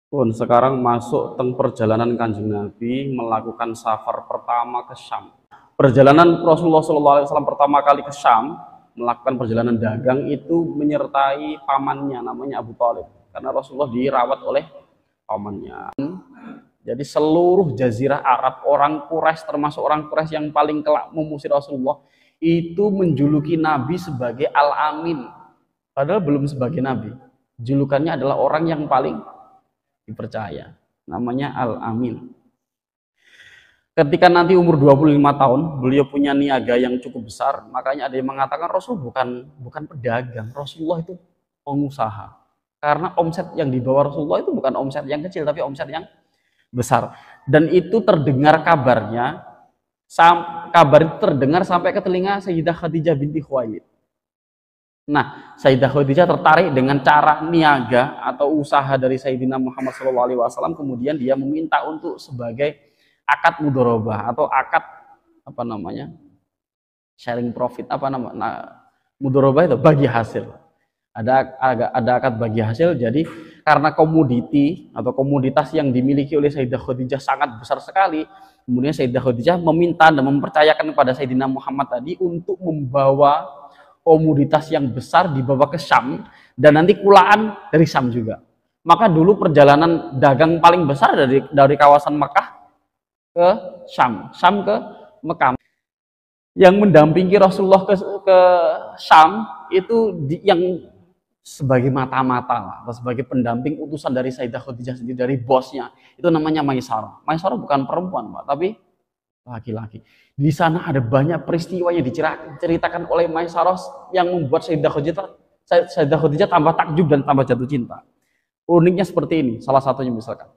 Pun sekarang masuk teng perjalanan Kanjeng Nabi melakukan safar pertama ke Syam. Perjalanan Rasulullah SAW pertama kali ke Syam melakukan perjalanan dagang itu menyertai pamannya namanya Abu Thalib, karena Rasulullah dirawat oleh pamannya. Jadi seluruh jazirah Arab, orang Quraisy termasuk orang Quraisy yang paling kelak memusuhi Rasulullah itu menjuluki Nabi sebagai Al-Amin, padahal belum sebagai Nabi. Julukannya adalah orang yang paling dipercaya, namanya Al-Amin. Ketika nanti umur 25 tahun beliau punya niaga yang cukup besar, makanya ada yang mengatakan Rasul bukan pedagang, Rasulullah itu pengusaha, karena omset yang dibawa Rasulullah itu bukan omset yang kecil tapi omset yang besar. Dan itu terdengar kabarnya, kabar itu terdengar sampai ke telinga Sayyidah Khadijah binti Khuwailid. Nah, Sayyidah Khadijah tertarik dengan cara niaga atau usaha dari Sayyidina Muhammad SAW, kemudian dia meminta untuk sebagai akad mudharabah atau akad apa namanya, sharing profit, apa namanya, nah, mudharabah itu bagi hasil. Ada akad bagi hasil. Jadi karena komoditi atau komoditas yang dimiliki oleh Sayyidah Khadijah sangat besar sekali, kemudian Sayyidah Khadijah meminta dan mempercayakan kepada Sayyidina Muhammad tadi untuk membawa komoditas yang besar dibawa ke Syam, dan nanti kulaan dari Syam juga. Maka dulu perjalanan dagang paling besar dari kawasan Mekah ke Syam, Syam ke Mekah. Yang mendampingi Rasulullah ke Syam itu yang sebagai mata-mata atau sebagai pendamping utusan dari Sayyidah Khadijah sendiri, dari bosnya, itu namanya Maisarah. Maisarah bukan perempuan, Pak, tapi laki-laki. Di sana ada banyak peristiwa yang diceritakan oleh Maisarah yang membuat Sayyidah Khadijah tambah takjub dan tambah jatuh cinta. Uniknya seperti ini, salah satunya misalkan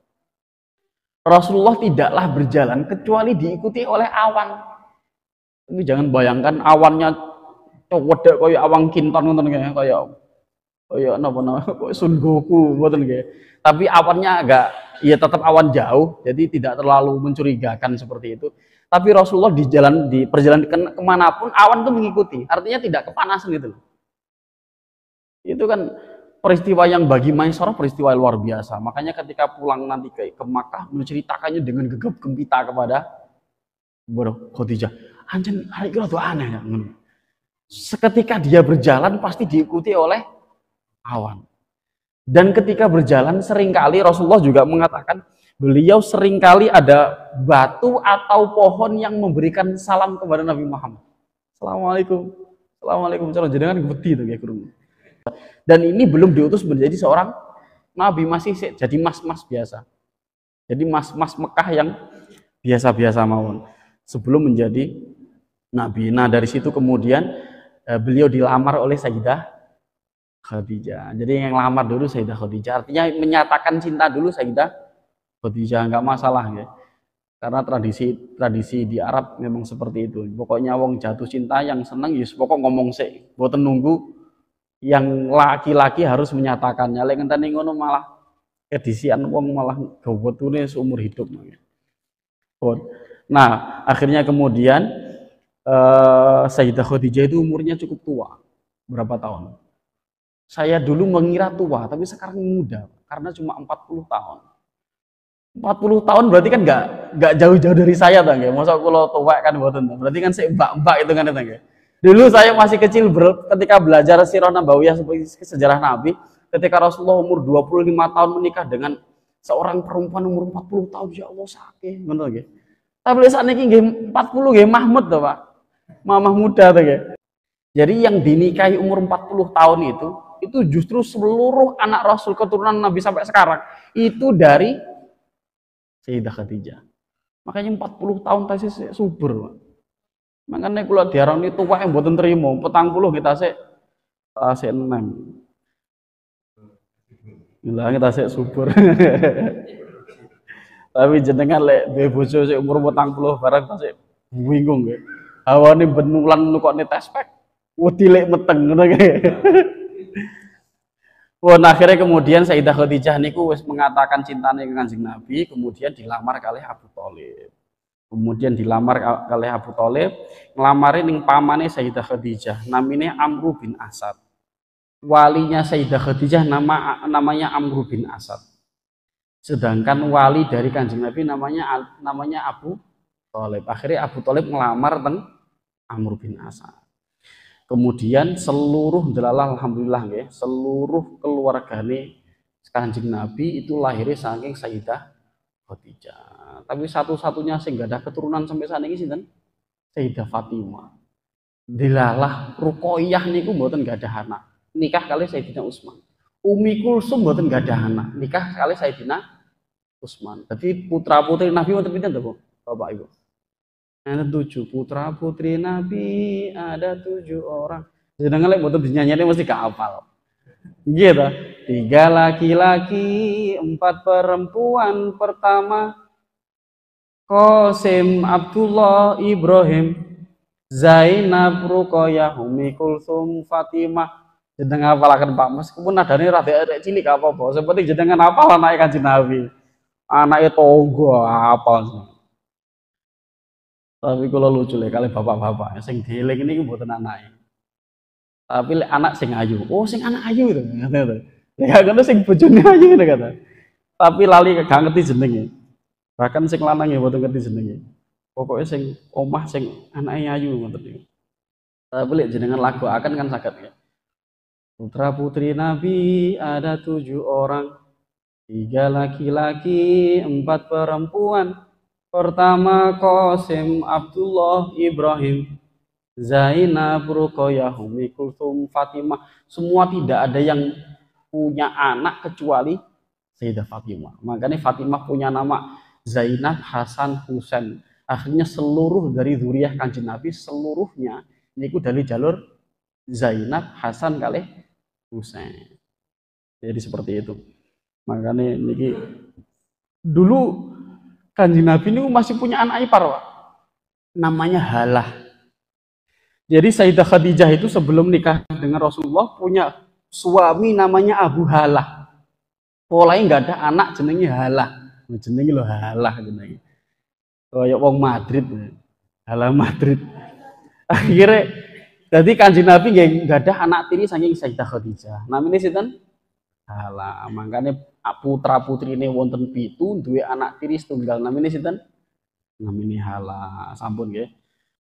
Rasulullah tidaklah berjalan kecuali diikuti oleh awan. Ini jangan bayangkan awannya wedek kayak awan kinton ngoten kayak napa Sun Goku mboten nggih. Tapi awannya agak ya tetap awan jauh, jadi tidak terlalu mencurigakan seperti itu. Tapi Rasulullah di perjalanan kemanapun awan itu mengikuti, artinya tidak kepanasan gitu loh. Itu kan peristiwa yang bagi Maisarah peristiwa luar biasa. Makanya ketika pulang nanti ke Makkah menceritakannya dengan gegap gempita kepada Khadijah. Anjen hari itu tuh aneh ya. Seketika dia berjalan pasti diikuti oleh awan. Dan ketika berjalan seringkali Rasulullah juga mengatakan beliau seringkali ada batu atau pohon yang memberikan salam kepada Nabi Muhammad. Assalamualaikum. Assalamualaikum. Jangan gede itu ya kurung. Dan ini belum diutus menjadi seorang nabi, masih jadi mas-mas biasa. Jadi mas-mas Mekah yang biasa-biasa mawon sebelum menjadi nabi. Nah, dari situ kemudian beliau dilamar oleh Sayyidah Khadijah. Jadi yang lamar dulu Sayyidah Khadijah, artinya menyatakan cinta dulu Sayyidah Khadijah, nggak masalah ya. Karena tradisi di Arab memang seperti itu. Pokoknya wong jatuh cinta yang seneng ya pokok ngomong sih, boten nunggu yang laki-laki harus menyatakannya. Lek ngenteni ngono malah edisian wong malah gawetune seumur hidup. Nah, akhirnya kemudian Sayyidah Khadijah itu umurnya cukup tua. Berapa tahun? Saya dulu mengira tua, tapi sekarang muda karena cuma 40 tahun. 40 tahun berarti kan nggak jauh-jauh dari saya ta nggih. Masa kula tua kan mboten. Berarti kan saya mbak-mbak itu kan ta nggih. Dulu saya masih kecil ketika belajar sirah nabawiyah seperti sejarah Nabi, ketika Rasulullah umur 25 tahun menikah dengan seorang perempuan umur 40 tahun, ya Allah sakit, ngono nggih. Tapi saat ini nggih 40 nggih Mahmud to, Pak. Mamah muda to nggih. Jadi yang dinikahi umur 40 tahun itu justru seluruh anak Rasul keturunan Nabi sampai sekarang itu dari Sayyidah Khadijah. Makanya 40 tahun tasih subur, Pak. Makanya kalau diarani tua yang mboten trimo, 40 kita sik 6. Gila kita sik subur. Tapi jenengan lek duwe bojo sik umur 40 barang tasik bingung nggih. Hawane benulan nukokne tespek. Wedi lek meteng ngono nggih. Wah, akhirnya kemudian Sayyidah Khadijah niku wis mengatakan cintanya ke Kanjeng Nabi, kemudian dilamar kalih Abu Thalib. Kemudian dilamar kalih Abu Thalib, nglamare ning pamane Sayyidah Khadijah, namanya Amru bin Asad. Walinya Sayyidah Khadijah namanya Amru bin Asad. Sedangkan wali dari Kanjeng Nabi namanya Abu Thalib. Akhirnya Abu Thalib ngelamar teng Amr bin As. Kemudian seluruh delalah alhamdulillah ya, seluruh keluargane Kanjeng Nabi itu lahirnya saking Sayyidah Khadijah. Tapi satu-satunya sing gak ada keturunan sampai saat ini sinten? Sayyidah Fatimah. Dilalah Ruqayyah niku mboten gak ada anak. Nikah kali Sayyidina Utsman. Umi Kulsum mboten gak ada anak. Nikah kali Sayyidina Utsman. Jadi putra putri Nabi wonten pinten to, Bapak Ibu? Ada 7 putra putri Nabi, ada 7 orang. Sedangkan lek mboten dinyanyiane mesti gak hafal. Gitu. 3 laki-laki, 4 perempuan. Pertama Qasim, Abdullah, Ibrahim, Zainab, Ruqayyah, Umi Kulsum, Fatimah. Jenengan hafalaken Pak, meskipun nadane rada cilik apa-apa. Seperti jenengan hafal anake Kanjeng Nabi. Anake tonggo hafal. Tapi kalau lucu lek kali bapak-bapak sing dieling niku mboten anake. Tapi anak sing ayu. Oh, sing anak ayu itu. Kata. Ya ngono sing bojone ayu itu kata. Tapi lali gak ngerti jenenge. Bahkan sing lanang ya mboten ngerti jenenge. Pokoknya sing omah sing anake ayu ngoten niku. Tapi lek jenengan lagu akan kan saged ya. Putra putri Nabi ada 7 orang. 3 laki-laki, 4 perempuan. Pertama Qasim, Abdullah, Ibrahim, Zainab, Ruqayyah, Umi Kulsum, Fatimah. Semua tidak ada yang punya anak kecuali Sayyidah Fatimah. Makanya Fatimah punya nama Zainab, Hasan, Husain. Akhirnya seluruh dari zuriyah Kanjeng Nabi seluruhnya niku dari jalur Zainab, Hasan kali Husain. Jadi seperti itu. Makanya niki dulu Kanjeng Nabi ini masih punya anak ipar, Pak. Namanya Halah. Jadi Sayyidah Khadijah itu sebelum nikah dengan Rasulullah punya suami namanya Abu Halah. Polanya nggak ada anak jenenge Halah. Jenenge lo Halah jenenge. Kayak wong Madrid. Halah Madrid. Akhirnya jadi Kanjeng Nabi nggak ada anak tiri saking Sayyidah Khadijah. Namanya sinten? Halah. Makanya putra putri ini wonten 7 duwe anak tiri setunggal namanya sinten? Namanya Halah. Sampun nggih.